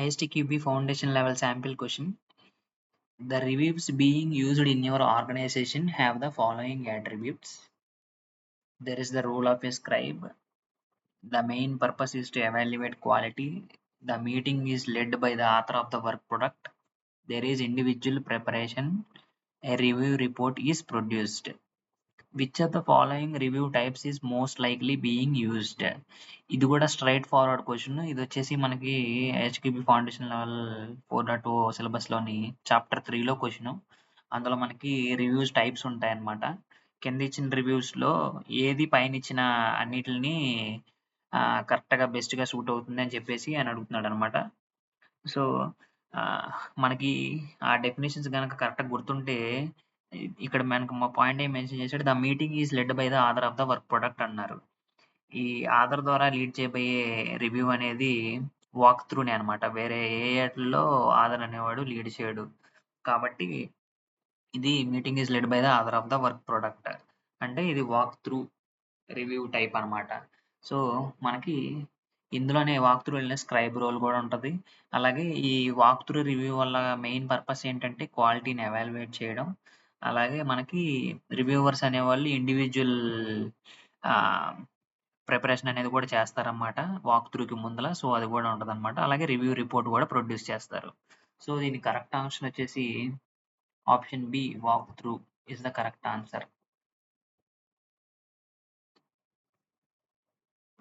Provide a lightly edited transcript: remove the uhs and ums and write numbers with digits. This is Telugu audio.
ISTQB foundation level sample question. The reviews being used in your organization have the following attributes. There is the role of a scribe. The main purpose is to evaluate quality. The meeting is led by the author of the work product. There is individual preparation. A review report is produced. Which of the following review types is most likely being used? ఇది కూడా స్ట్రైట్ ఫార్వర్డ్ క్వశ్చన్. ఇది వచ్చేసి మనకి హెచ్క్యూబీ ఫౌండేషన్ లెవెల్ 4.2 సిలబస్లోని చాప్టర్ 3లో క్వశ్చన్. అందులో మనకి రివ్యూస్ టైప్స్ ఉంటాయన్నమాట. కింద ఇచ్చిన రివ్యూస్లో ఏది పైన ఇచ్చిన అన్నిటిని కరెక్ట్గా బెస్ట్గా సూట్ అవుతుంది అని చెప్పేసి ఆయన అడుగుతున్నాడు అనమాట. సో మనకి ఆ డెఫినేషన్స్ కనుక కరెక్ట్గా గుర్తుంటే ఇక్కడ మనకు మా పాయింట్ ఏం మెన్షన్ చేశాడు, the meeting is led by the author of the work product అన్నారు. ఈ ఆథర్ ద్వారా లీడ్ చేయబోయే రివ్యూ అనేది వాక్ త్రూనే అనమాట. వేరే ఏ ఏట్లో ఆథర్ అనేవాడు లీడ్ చేయడు. కాబట్టి ఇది meeting is led by the author of the work product అంటే ఇది వాక్ త్రూ రివ్యూ టైప్ అనమాట. సో మనకి ఇందులోనే వాక్ త్రూ వెళ్ళిన స్క్రైబ్ రోల్ కూడా ఉంటుంది. అలాగే ఈ వాక్ త్రూ రివ్యూ వల్ల మెయిన్ పర్పస్ ఏంటంటే క్వాలిటీని ఎవాల్యుయేట్ చేయడం. అలాగే మనకి రివ్యూవర్స్ అనేవాళ్ళు ఇండివిజువల్ ప్రిపరేషన్ అనేది కూడా చేస్తారన్నమాట వాక్ త్రూకి ముందల. సో అది కూడా ఉంటుందన్నమాట. అలాగే రివ్యూ రిపోర్ట్ కూడా ప్రొడ్యూస్ చేస్తారు. సో దీని కరెక్ట్ ఆన్సర్ వచ్చేసి option B, walk through is the correct answer.